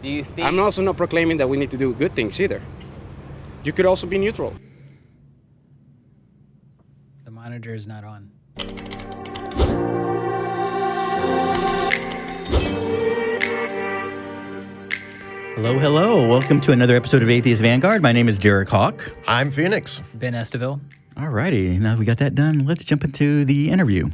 Do you think... I'm also not proclaiming that we need to do good things either. You could also be neutral. The monitor is not on. Hello, hello. Welcome to another episode of Atheist Vanguard. My name is Derek Hawke. I'm Phoenix. Ben Estaville. All righty. Now we got that done. Let's jump into the interview.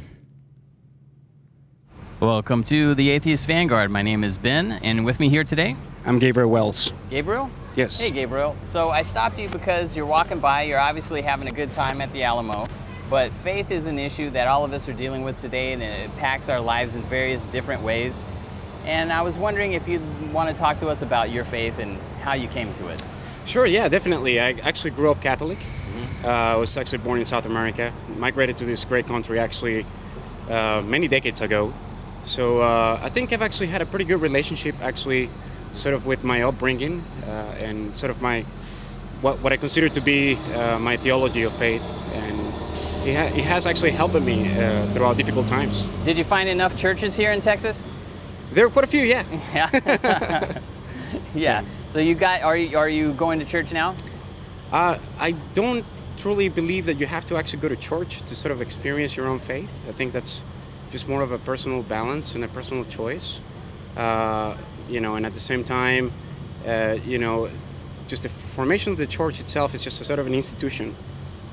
Welcome to the Atheist Vanguard. My name is Ben, and with me here today... I'm Gabriel Wells. Gabriel? Yes. Hey, Gabriel. So I stopped you because you're walking by, you're obviously having a good time at the Alamo, but faith is an issue that all of us are dealing with today, and it impacts our lives in various different ways. And I was wondering if you'd want to talk to us about your faith and how you came to it. Sure, yeah, definitely. I actually grew up Catholic. I was actually born in South America, migrated to this great country actually many decades ago. So I think I've actually had a pretty good relationship actually sort of with my upbringing and sort of my what I consider to be my theology of faith. And it has actually helped me throughout difficult times. Did you find enough churches here in Texas? There are quite a few, yeah. Yeah. Yeah. So are you going to church now? I don't truly believe that you have to actually go to church to sort of experience your own faith. I think that's just more of a personal balance and a personal choice. And at the same time, just the formation of the church itself is just a sort of an institution,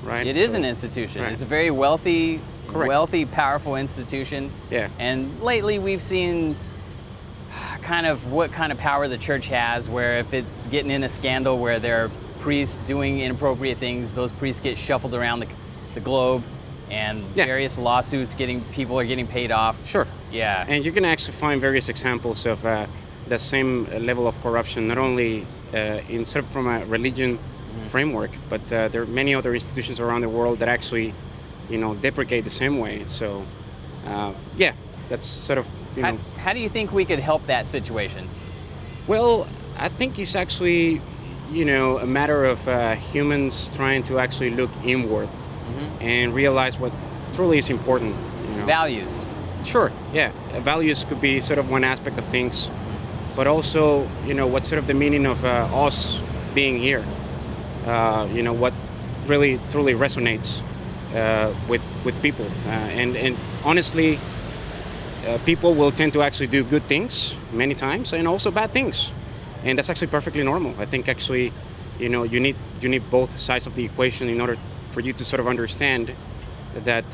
right? It is an institution. Right. It's a very wealthy, Correct. powerful institution. Yeah. And lately we've seen what kind of power the church has, where if it's getting in a scandal where there are priests doing inappropriate things, those priests get shuffled around the globe, and various lawsuits people are getting paid off. Sure. Yeah. And you can actually find various examples of the same level of corruption, not only in sort of from a religion framework, but there are many other institutions around the world that actually, deprecate the same way. So, that's sort of, How do you think we could help that situation? Well, I think it's actually, a matter of humans trying to actually look inward and realize what truly is important. Values. Sure, yeah. Values could be sort of one aspect of things, but also, what's sort of the meaning of us being here. What really truly resonates with people. And honestly, people will tend to actually do good things many times and also bad things. And that's actually perfectly normal. I think actually, you need both sides of the equation in order for you to sort of understand that,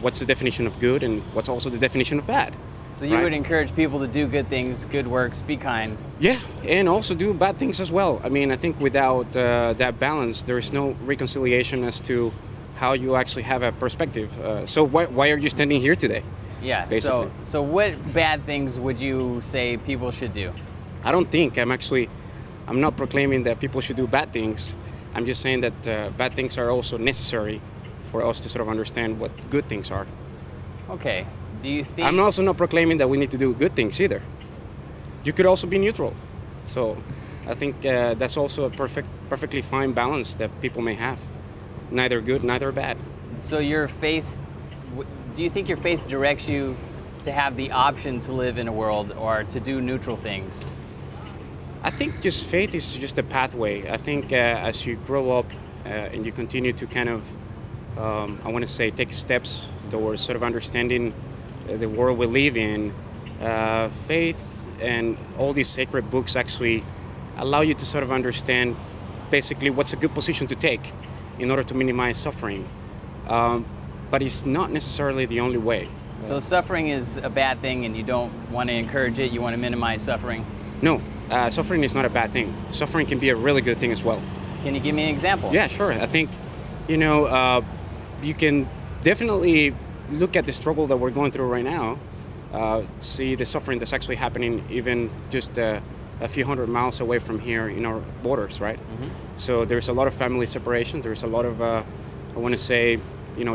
what's the definition of good and what's also the definition of bad. So you would encourage people to do good things, good works, be kind. Yeah, and also do bad things as well. I mean, I think without that balance, there is no reconciliation as to how you actually have a perspective. So why are you standing here today? Yeah, basically. So what bad things would you say people should do? I don't think I'm not proclaiming that people should do bad things. I'm just saying that bad things are also necessary for us to sort of understand what good things are. Okay. Do you think... I'm also not proclaiming that we need to do good things either. You could also be neutral. So I think that's also a perfectly fine balance that people may have. Neither good, neither bad. So your faith, do you think your faith directs you to have the option to live in a world or to do neutral things? I think just faith is just a pathway. I think as you grow up and you continue to kind of, take steps towards sort of understanding the world we live in, faith and all these sacred books actually allow you to sort of understand basically what's a good position to take in order to minimize suffering. But it's not necessarily the only way. So suffering is a bad thing and you don't want to encourage it, you want to minimize suffering? No, suffering is not a bad thing. Suffering can be a really good thing as well. Can you give me an example? Yeah, sure. I think, you can definitely look at the struggle that we're going through right now, see the suffering that's actually happening even just a few hundred miles away from here in our borders, right? So there's a lot of family separation. There's a lot of,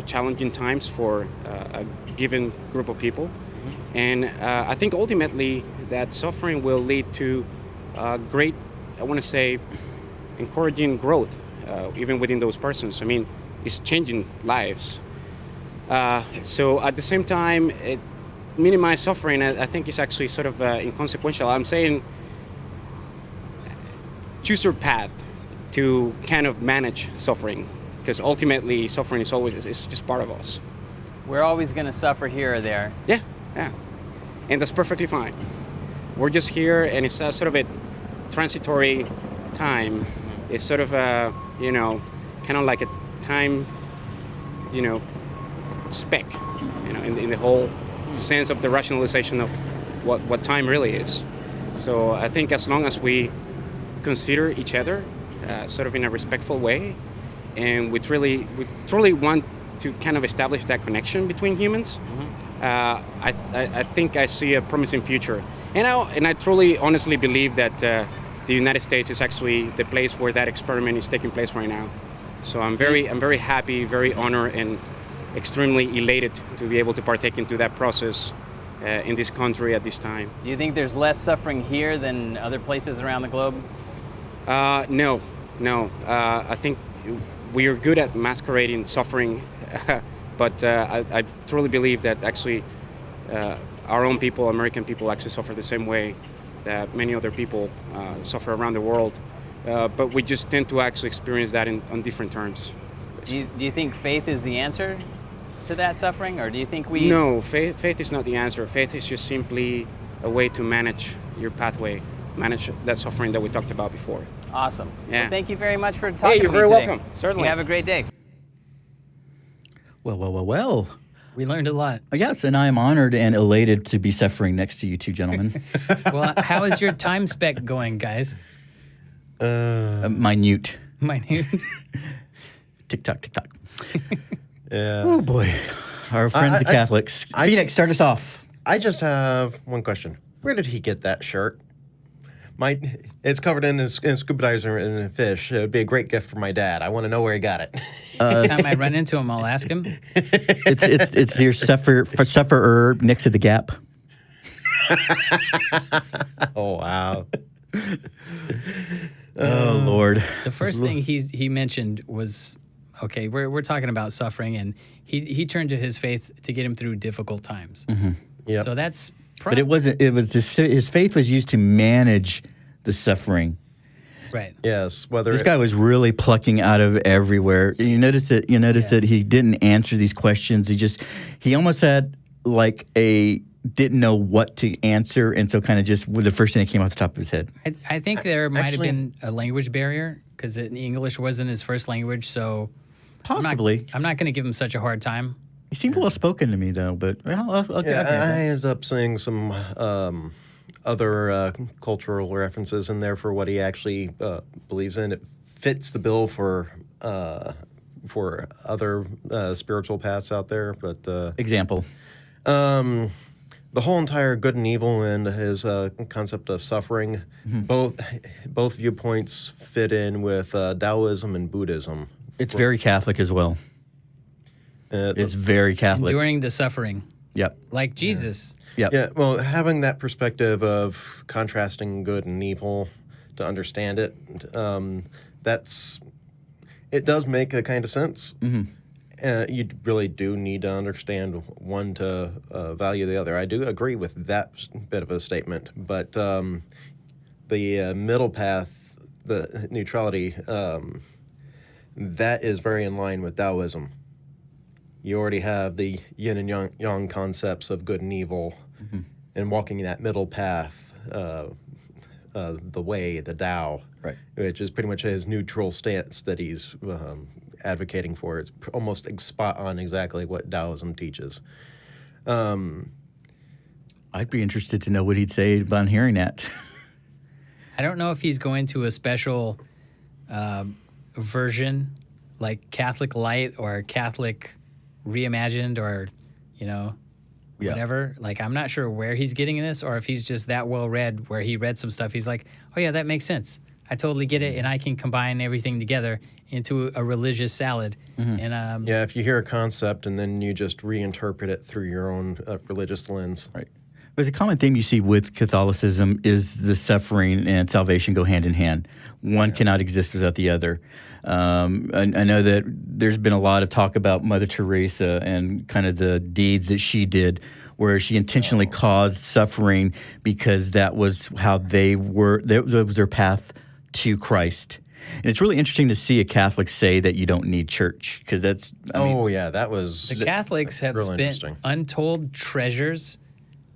challenging times for a given group of people. And I think ultimately that suffering will lead to great, encouraging growth, even within those persons. I mean, it's changing lives. So at the same time, minimize suffering, I think is actually sort of inconsequential. I'm saying, choose your path to kind of manage suffering, because ultimately suffering is just part of us. We're always going to suffer here or there. Yeah, and that's perfectly fine. We're just here, and it's a sort of a transitory time. It's sort of a, kind of like a time, speck, in the whole sense of the rationalization of what time really is. So I think as long as we consider each other sort of in a respectful way, and we truly want to kind of establish that connection between humans, I think I see a promising future. And I truly, honestly believe that the United States is actually the place where that experiment is taking place right now. So I'm very happy, very honored, and extremely elated to be able to partake into that process in this country at this time. Do you think there's less suffering here than other places around the globe? No. I think we are good at masquerading suffering, but I truly believe that actually our own people, American people, actually suffer the same way that many other people suffer around the world. But we just tend to actually experience that on different terms. Do you think faith is the answer to that suffering, or do you think we... No, faith is not the answer. Faith is just simply a way to manage your pathway, manage that suffering that we talked about before. Awesome. Yeah. Well, thank you very much for talking you're to me very today. welcome. Certainly. You have a great day. Well. We learned a lot. Yes, and I am honored and elated to be suffering next to you two gentlemen. Well, how is your time spec going, guys? Minute. Minute. Tick-tock. Yeah. Oh, boy. Our friends, the Catholics. Phoenix, start us off. I just have one question. Where did he get that shirt? It's covered in scuba diver and fish. It would be a great gift for my dad. I want to know where he got it. Next time I run into him, I'll ask him. It's your sufferer next to the Gap. Oh, wow. Oh, Lord. The first thing he mentioned was, okay, we're talking about suffering, and he turned to his faith to get him through difficult times. Mm-hmm. Yep. So that's... But it wasn't. It was his faith was used to manage the suffering. Right. Yes. This guy was really plucking out of everywhere. You notice that he didn't answer these questions. He almost had didn't know what to answer, and so kind of just the first thing that came off the top of his head. I think there might have been a language barrier because English wasn't his first language. So possibly, I'm not going to give him such a hard time. He seemed well spoken to me, though. But okay, I ended up seeing some other cultural references in there for what he actually believes in. It fits the bill for other spiritual paths out there. But example, the whole entire good and evil and his concept of suffering, both viewpoints fit in with Taoism and Buddhism. It's very Catholic as well. It's very Catholic. Enduring the suffering. Yep. Like Jesus. Yep. Yeah, well, having that perspective of contrasting good and evil to understand it, it does make a kind of sense. Mm-hmm. You really do need to understand one to value the other. I do agree with that bit of a statement, but the middle path, the neutrality, that is very in line with Taoism. You already have the yin and yang concepts of good and evil, and walking that middle path, the way, the Tao, right, which is pretty much his neutral stance that he's advocating for. It's almost spot on exactly what Taoism teaches. I'd be interested to know what he'd say upon hearing that. I don't know if he's going to a special version, like Catholic Light or Catholic Reimagined or, whatever. Like, I'm not sure where he's getting this or if he's just that well read where he read some stuff. He's like, oh, yeah, that makes sense. I totally get it, and I can combine everything together into a religious salad. And if you hear a concept and then you just reinterpret it through your own religious lens. Right. But the common theme you see with Catholicism is the suffering and salvation go hand in hand. One cannot exist without the other. I know that there's been a lot of talk about Mother Teresa and kind of the deeds that she did, where she intentionally caused suffering because that was how they were. That was their path to Christ. And it's really interesting to see a Catholic say that you don't need church, because that's, that was The Catholics have real spent interesting. untold treasures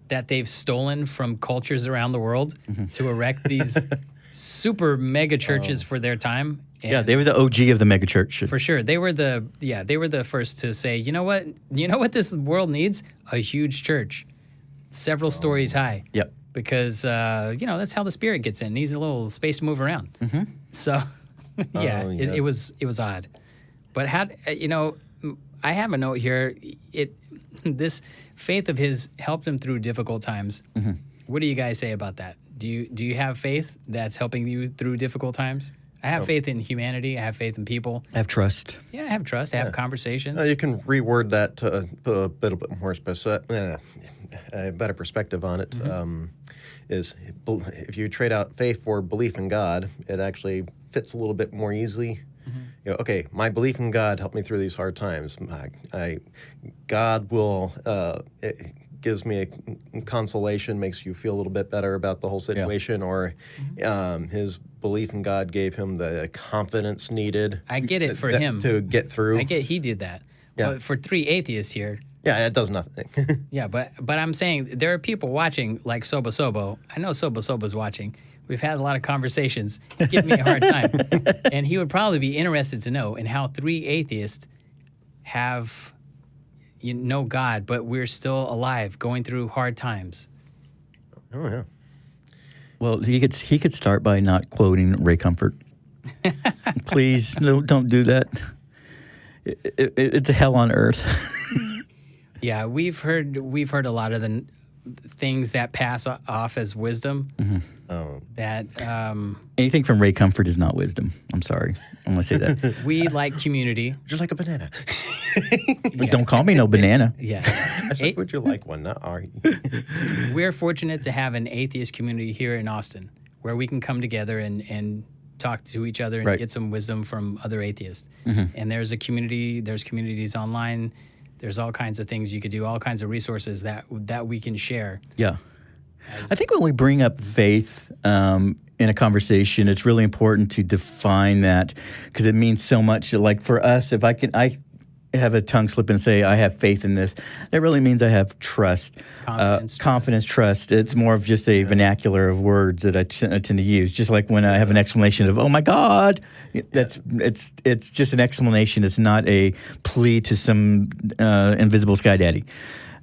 that they've stolen from cultures around the world to erect these super mega churches for their time. yeah, they were the OG of the megachurch. For sure. They were the first to say, you know what this world needs? A huge church. Several stories high. Yep. Because that's how the spirit gets in. It needs a little space to move around. So it was odd. But I have a note here. This faith of his helped him through difficult times. What do you guys say about that? Do you have faith that's helping you through difficult times? I have faith in humanity. I have faith in people. I have trust. Yeah, I have trust. I have conversations. You can reword that to put a bit more a better perspective on it. Is if you trade out faith for belief in God, it actually fits a little bit more easily. Okay, my belief in God helped me through these hard times. God will, it gives me a consolation, makes you feel a little bit better about the whole situation, or his belief in God gave him the confidence needed. I get it for him. To get through. I get he did that. Yeah. But for three atheists here, yeah, it does nothing. yeah, but I'm saying there are people watching like Sobo Sobo. I know Sobo Sobo's watching. We've had a lot of conversations. He's giving me a hard time. And he would probably be interested to know in how three atheists have God, but we're still alive, going through hard times. Oh, yeah. Well, he could start by not quoting Ray Comfort. Please, no, don't do that. It's a hell on earth. Yeah, we've heard a lot of the things that pass off as wisdom. That Anything from Ray Comfort is not wisdom. I'm sorry. I'm going to say that. we like community. Just like a banana. But don't call me no banana. Yeah. I said, would you like one? Not are you? We're fortunate to have an atheist community here in Austin where we can come together and talk to each other and get some wisdom from other atheists. And there's communities online. There's all kinds of things you could do, all kinds of resources that we can share. Yeah. I think when we bring up faith in a conversation, it's really important to define that, because it means so much. Like for us, if I have a tongue slip and say I have faith in this, that really means I have trust. Confidence, trust. It's more of just a vernacular of words that I tend to use. Just like when I have an explanation of, oh my God, it's just an explanation. It's not a plea to some invisible sky daddy.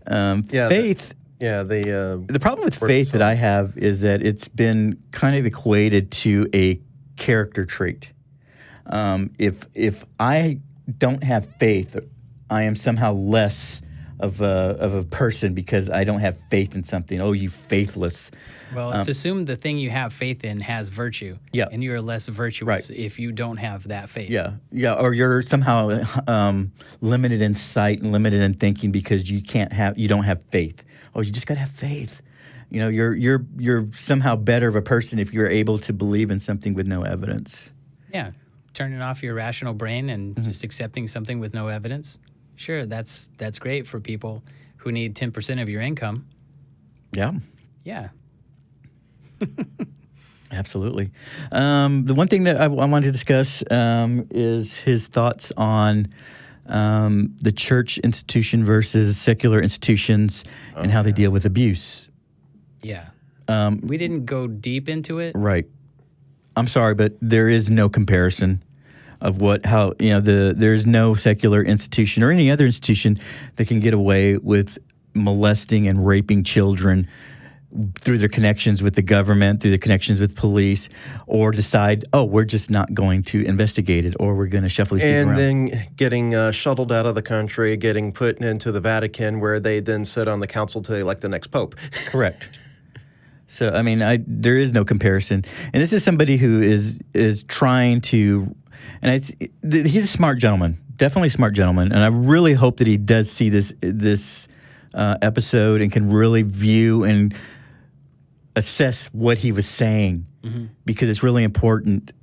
Faith. The problem with faith that I have is that it's been kind of equated to a character trait. If I don't have faith, I am somehow less of a person because I don't have faith in something. Oh, you faithless. Well, it's assumed the thing you have faith in has virtue. Yeah. And you're less virtuous if you don't have that faith. Yeah. Or you're somehow limited in sight and limited in thinking because you don't have faith. Oh, you just got to have faith. You're somehow better of a person if you're able to believe in something with no evidence. Yeah. Turning off your rational brain and just accepting something with no evidence. Sure, that's great for people who need 10% of your income. Yeah. Yeah. Absolutely. The one thing that I wanted to discuss is his thoughts on the church institution versus secular institutions and how they deal with abuse. Yeah. We didn't go deep into it. Right. I'm sorry, but there is no comparison of there's no secular institution or any other institution that can get away with molesting and raping children through their connections with the government, through their connections with police, or decide, we're just not going to investigate it, or we're going to shuffle these people around. And then getting shuttled out of the country, getting put into the Vatican, where they then sit on the council to elect the next pope. Correct. So, I mean, there is no comparison. And this is somebody who is trying to, and he's a smart gentleman, definitely a smart gentleman, and I really hope that he does see this episode and can really view and assess what he was saying, because it's really important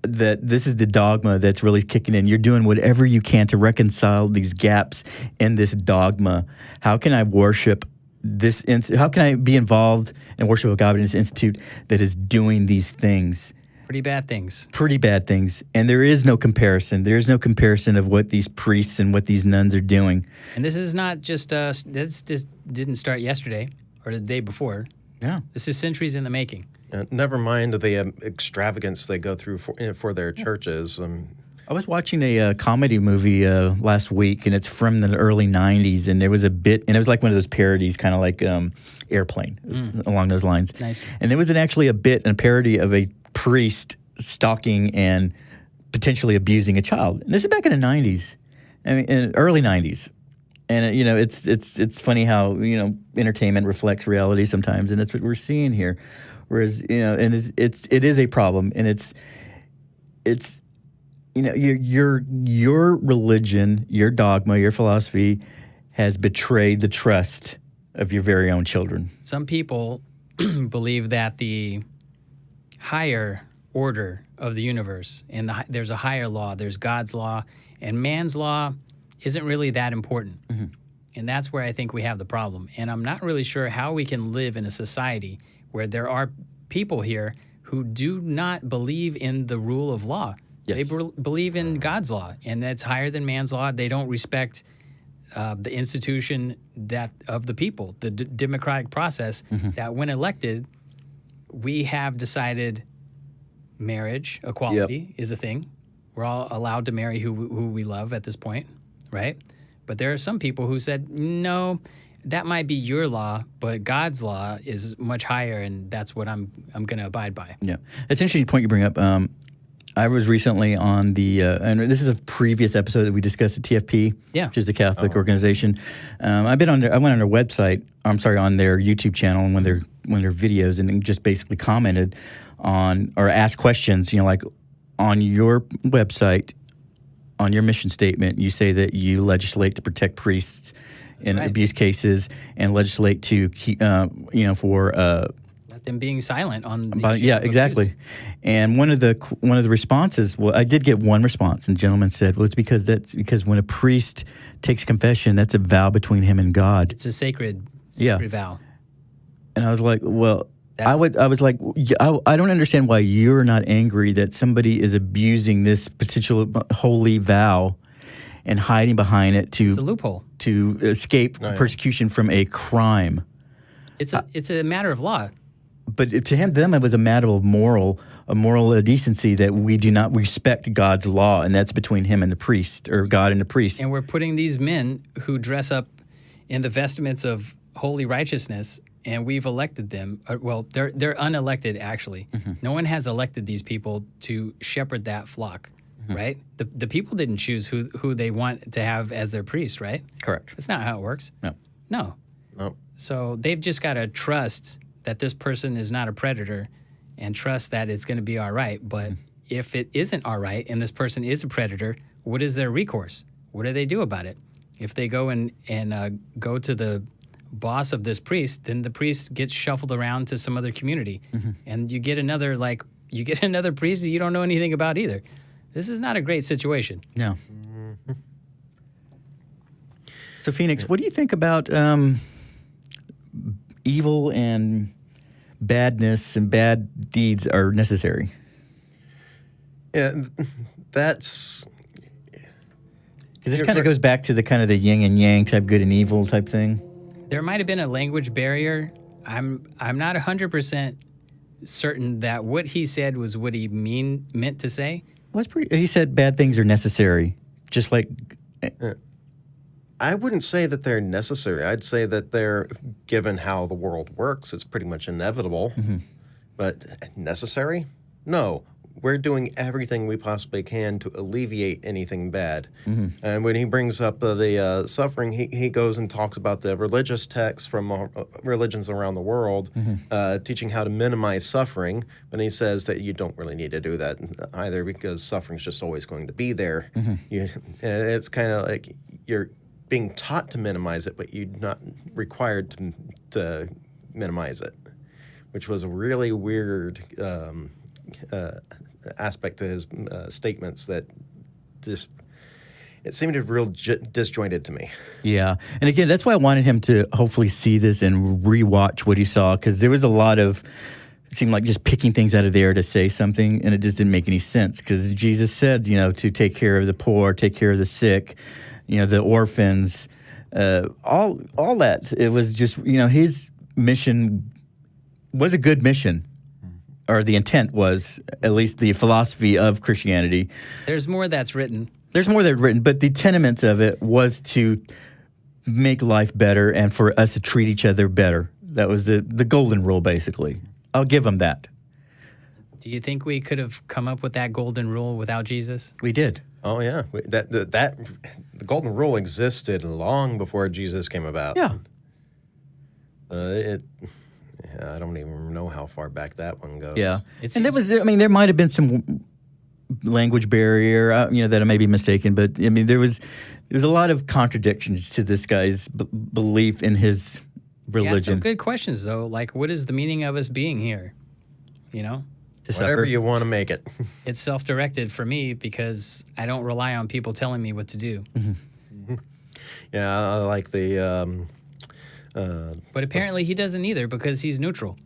that this is the dogma that's really kicking in. You're doing whatever you can to reconcile these gaps in this dogma. How can I worship how can I be involved in worship of God in this institute that is doing these things? Pretty bad things. Pretty bad things. And there is no comparison. There's no comparison of what these priests and what these nuns are doing. And this is not just, this just didn't start yesterday or the day before. Yeah. This is centuries in the making. Never mind the extravagance they go through for their churches. I was watching a comedy movie last week, and it's from the early 90s, and there was a bit, and it was like one of those parodies, kind of like Airplane, along those lines. Nice. And there was actually a bit, a parody of a priest stalking and potentially abusing a child. And this is back in the 90s, I mean, in early 90s. And, it's funny how, entertainment reflects reality sometimes, and that's what we're seeing here. Whereas, and it is a problem, and it's your religion, your dogma, your philosophy has betrayed the trust of your very own children. Some people believe that the higher order of the universe, and there's a higher law, there's God's law, and man's law isn't really that important. Mm-hmm. And that's where I think we have the problem. And I'm not really sure how we can live in a society where there are people here who do not believe in the rule of law. Yes. They believe in God's law, and that's higher than man's law. They don't respect the institution of the people, the democratic process, that when elected, we have decided marriage equality is a thing. We're all allowed to marry who we love at this point, right? But there are some people who said, no, that might be your law, but God's law is much higher, and that's what I'm going to abide by. Yeah. It's an interesting point you bring up. I was recently on the, and this is a previous episode that we discussed at TFP, which is the Catholic organization. I went on their website, on their YouTube channel and one of their videos, and just basically commented on, or asked questions, like on your website, on your mission statement, you say that you legislate to protect priests in abuse cases and legislate to keep, for let them being silent on the issue of exactly. abuse. And one of the responses, well, I did get one response, and the gentleman said, well, it's because when a priest takes confession, that's a vow between him and God. It's a sacred vow. And I was like, well, I don't understand why you're not angry that somebody is abusing this potential holy vow and hiding behind it it's a loophole to escape persecution from a crime. It's a matter of law. But to them, it was a matter of moral decency that we do not respect God's law, and that's between him and the priest, or God and the priest. And we're putting these men who dress up in the vestments of holy righteousness, and we've elected them. Well, they're unelected, actually. Mm-hmm. No one has elected these people to shepherd that flock, right? The people didn't choose who they want to have as their priest, right? Correct. That's not how it works. No. So they've just got to trust that this person is not a predator and trust that it's going to be all right. But if it isn't all right and this person is a predator, what is their recourse? What do they do about it? If they go and go to the boss of this priest, then the priest gets shuffled around to some other community. And you get another priest that you don't know anything about either. This is not a great situation. No. So, Phoenix, what do you think about evil and badness and bad deeds are necessary? Yeah, that's... Because this kind of goes back to the kind of the yin and yang type, good and evil type thing. There might have been a language barrier. I'm not 100% certain that what he said was what he meant to say. Well, he said bad things are necessary, just like... I wouldn't say that they're necessary. I'd say that they're, given how the world works, it's pretty much inevitable. But necessary? No. We're doing everything we possibly can to alleviate anything bad. And when he brings up the suffering, he goes and talks about the religious texts from religions around the world, teaching how to minimize suffering. And he says that you don't really need to do that either, because suffering's just always going to be there. It's kind of like you're being taught to minimize it, but you're not required to minimize it, which was a really weird aspect to his statements that just, it seemed real disjointed to me. Yeah. And again, that's why I wanted him to hopefully see this and rewatch what he saw, because there was a lot of seemed like just picking things out of the air to say something, and it just didn't make any sense because Jesus said, to take care of the poor, take care of the sick, the orphans, all that. It was just, his mission was a good mission, or the intent was, at least the philosophy of Christianity. There's more that's written. But the tenements of it was to make life better and for us to treat each other better. That was the golden rule, basically. I'll give them that. Do you think we could have come up with that golden rule without Jesus? We did. Oh yeah, the golden rule existed long before Jesus came about. Yeah. I don't even know how far back that one goes. Yeah. There might have been some language barrier, that I may be mistaken, but there was a lot of contradictions to this guy's belief in his religion. Yeah, some good questions though. Like, what is the meaning of us being here? To Whatever suffer. you want to make it. It's self-directed for me because I don't rely on people telling me what to do. Mm-hmm. Yeah, I like the. But apparently he doesn't either because he's neutral.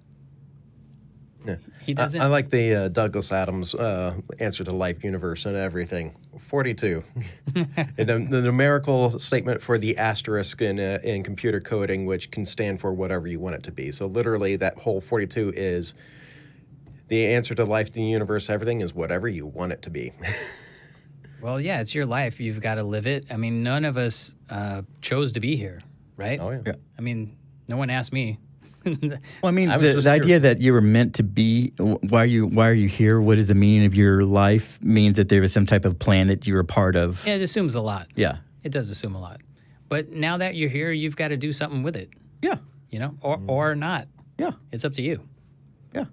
Yeah. He doesn't. I like the Douglas Adams answer to life, universe, and everything. 42. And the numerical statement for the asterisk in computer coding, which can stand for whatever you want it to be. So literally, that whole 42 is the answer to life, the universe, everything is whatever you want it to be. Well, yeah, it's your life. You've got to live it. I mean, none of us chose to be here, right? Oh yeah. I mean, no one asked me. Well, I was the just idea that you were meant to be, why are you here? What is the meaning of your life? Means that there was some type of plan that you were a part of. Yeah, it assumes a lot. Yeah. It does assume a lot. But now that you're here, you've got to do something with it, Yeah. or not. Yeah. It's up to you. Yeah.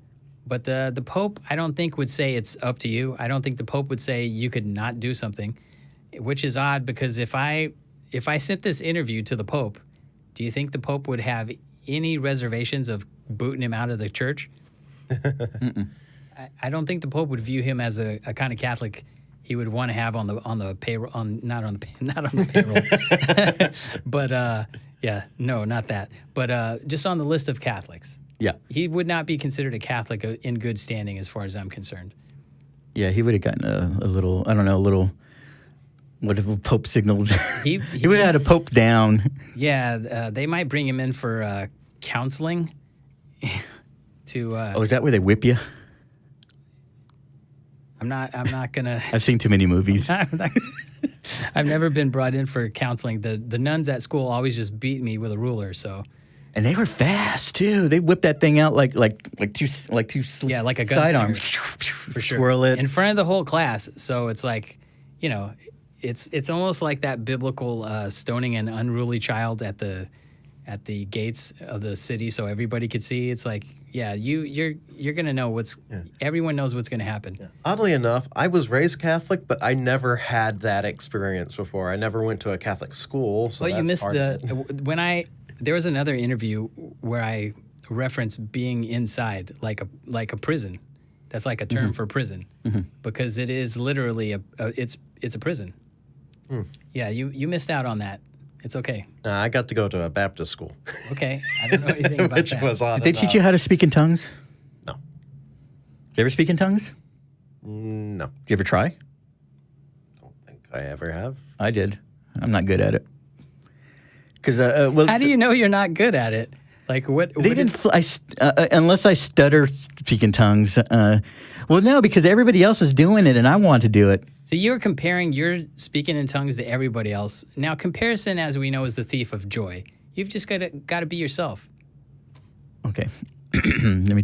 But the Pope, I don't think, would say it's up to you. I don't think the Pope would say you could not do something, which is odd because if I sent this interview to the Pope, do you think the Pope would have any reservations of booting him out of the church? I don't think the Pope would view him as a kind of Catholic he would want to have on the payroll, not on the payroll, but not that, but just on the list of Catholics. Yeah. He would not be considered a Catholic in good standing as far as I'm concerned. Yeah, he would have gotten a little, I don't know, whatever Pope signals. He would have had a Pope down. Yeah, they might bring him in for counseling. Is that where they whip you? I'm not gonna. I've seen too many movies. I've never been brought in for counseling. The nuns at school always just beat me with a ruler. So. And they were fast too. They whipped that thing out like two like a sidearms. For sure. Swirl it in front of the whole class. So it's like, it's almost like that biblical stoning an unruly child at the gates of the city, so everybody could see. It's like, yeah, you're gonna know everyone knows what's gonna happen. Yeah. Oddly enough, I was raised Catholic, but I never had that experience before. I never went to a Catholic school. So well, you missed part of it. There was another interview where I referenced being inside like a prison. That's like a term for prison, because it is literally it's a prison. Yeah, you missed out on that. It's okay. I got to go to a Baptist school. Okay, I don't know anything about Which that. was odd. Did they teach you how to speak in tongues? No. Did you ever speak in tongues? No. Did you ever try? Don't think I ever have. I did. I'm not good at it. Because how do you know you're not good at it? Like what? They didn't. Unless I stutter speaking tongues. Well, no, because everybody else was doing it, and I wanted to do it. So you're comparing your speaking in tongues to everybody else. Now, comparison, as we know, is the thief of joy. You've just got to be yourself. Okay. Let me.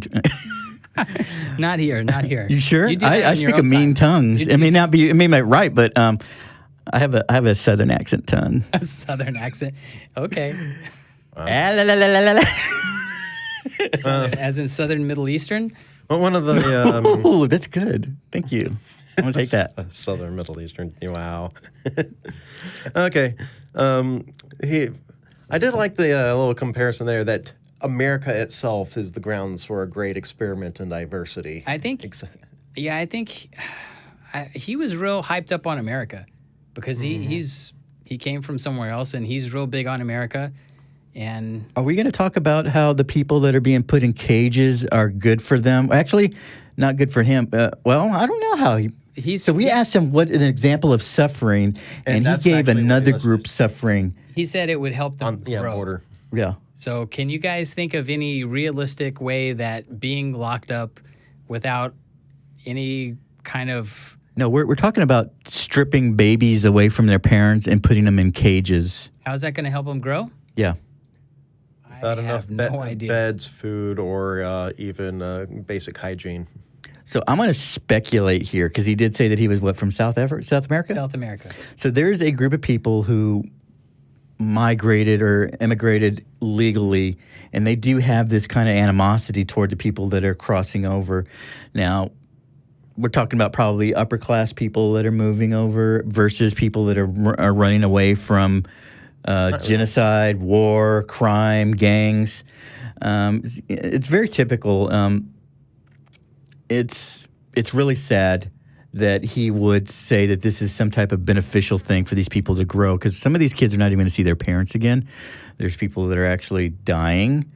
Not here. You sure? You do that I in your speak a own mean time. tongues. It may not be right, but I have a southern accent tongue. A southern accent. Okay. Southern, as in Southern Middle Eastern. Well, one of the Oh, that's good. Thank you. I'm gonna take that. Southern Middle Eastern. Wow. Okay. I did like the little comparison there that America itself is the grounds for a great experiment in diversity. I think. Yeah, I think he was real hyped up on America because he came from somewhere else and he's real big on America. And Are we going to talk about how the people that are being put in cages are good for them? Actually, not good for him. Well, I don't know how So we asked him what an example of suffering, and he gave another group suffering. he said it would help them grow. Order. Yeah. So can you guys think of any realistic way that being locked up without any kind of... No, we're talking about stripping babies away from their parents and putting them in cages. How's that going to help them grow? Yeah. Not I enough have no idea. beds, food, or even basic hygiene. So I'm going to speculate here because he did say that he was from South America? South America. So there's a group of people who migrated or immigrated legally, and they do have this kind of animosity toward the people that are crossing over. Now, we're talking about probably upper class people that are moving over versus people that are running away from genocide, war, crime, gangs. It's very typical. It's really sad that he would say that this is some type of beneficial thing for these people to grow, because some of these kids are not even going to see their parents again. There's people that are actually dying.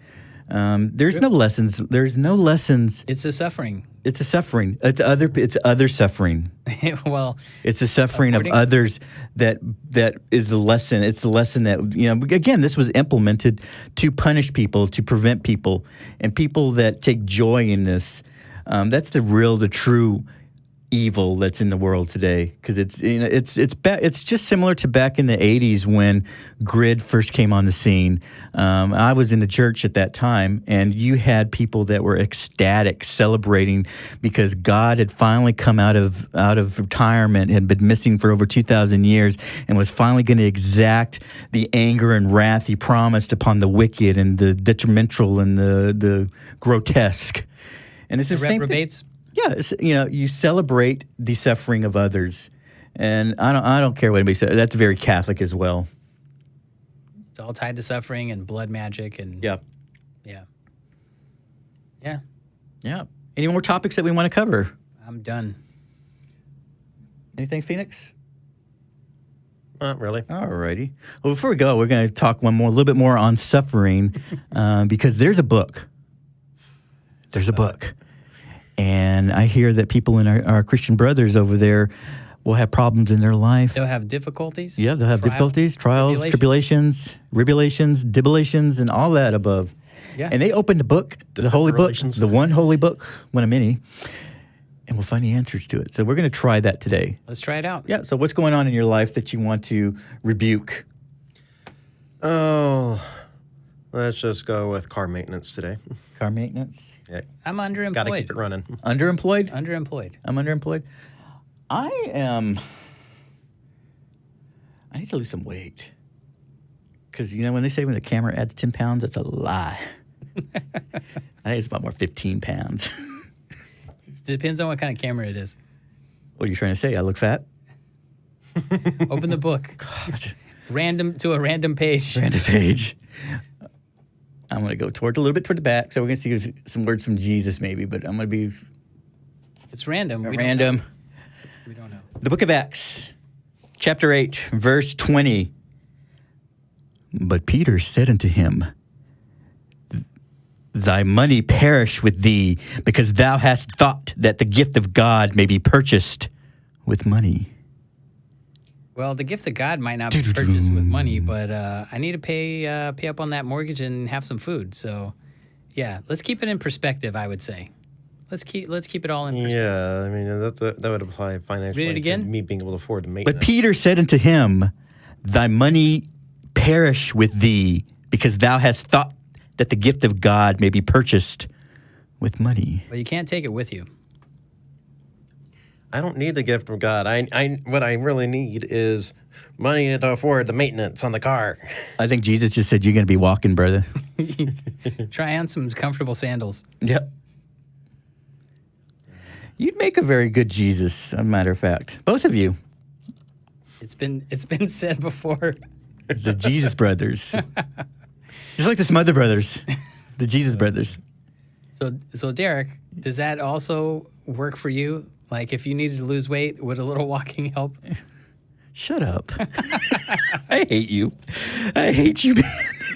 There's no lessons. There's no lessons. It's a suffering. It's a suffering. It's other suffering. Well, it's the suffering of others that is the lesson. It's the lesson that, again, this was implemented to punish people, to prevent people, and people that take joy in this. That's the true evil that's in the world today, because it's just similar to back in the 80s when grid first came on the scene. I was in the church at that time, and you had people that were ecstatic, celebrating because God had finally come out of retirement, had been missing for over 2,000 years, and was finally going to exact the anger and wrath he promised upon the wicked and the detrimental and the grotesque. And it's the same reprobates. thing. Yeah, you celebrate the suffering of others, and I don't care what anybody says. That's very Catholic as well. It's all tied to suffering and blood magic and yeah. Any more topics that we want to cover? I'm done. Anything, Phoenix? Not really. All righty. Well, before we go, we're going to talk a little bit more on suffering, because there's a book. There's a book. And I hear that people in our Christian brothers over there will have problems in their life. They'll have difficulties. Yeah, they'll have difficulties, trials, tribulations, ribulations, and all that above. Yeah. And they opened the book, the holy book, the one holy book, one of many, and we'll find the answers to it. So we're going to try that today. Let's try it out. Yeah, so what's going on in your life that you want to rebuke? Oh, let's just go with car maintenance today. Car maintenance? Yeah. I'm underemployed. Got to keep it running. Underemployed? Underemployed. I'm underemployed. I need to lose some weight. Because, when they say when the camera adds 10 pounds, that's a lie. I think it's about more 15 pounds. It depends on what kind of camera it is. What are you trying to say? I look fat? Open the book. God. Random page. Random page. I'm going to go a little bit toward the back, so we're going to see some words from Jesus maybe, but I'm going to be... It's random. We don't know. The book of Acts, chapter 8, verse 20. But Peter said unto him, Thy money perish with thee, because thou hast thought that the gift of God may be purchased with money. Well, the gift of God might not be purchased with money, but I need to pay up on that mortgage and have some food. So, yeah, let's keep it in perspective, I would say. Let's keep it all in perspective. Yeah, I mean, that would apply financially. Read it again? To me being able to afford to maintenance. But Peter said unto him, Thy money perish with thee, because thou hast thought that the gift of God may be purchased with money. But you can't take it with you. I don't need the gift of God. What I really need is money to afford the maintenance on the car. I think Jesus just said, you're going to be walking, brother. Try on some comfortable sandals. Yep. You'd make a very good Jesus, as a matter of fact. Both of you. It's been said before. The Jesus brothers. Just like the Smother brothers. The Jesus brothers. So Derek, does that also work for you? Like, if you needed to lose weight, would a little walking help? Shut up. I hate you. I hate you, man.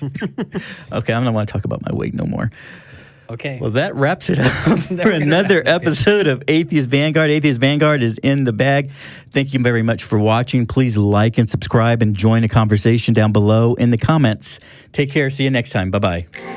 Okay, I don't want to talk about my weight no more. Okay. Well, that wraps it up for another episode of Atheist Vanguard. Atheist Vanguard is in the bag. Thank you very much for watching. Please like and subscribe and join a conversation down below in the comments. Take care. See you next time. Bye-bye.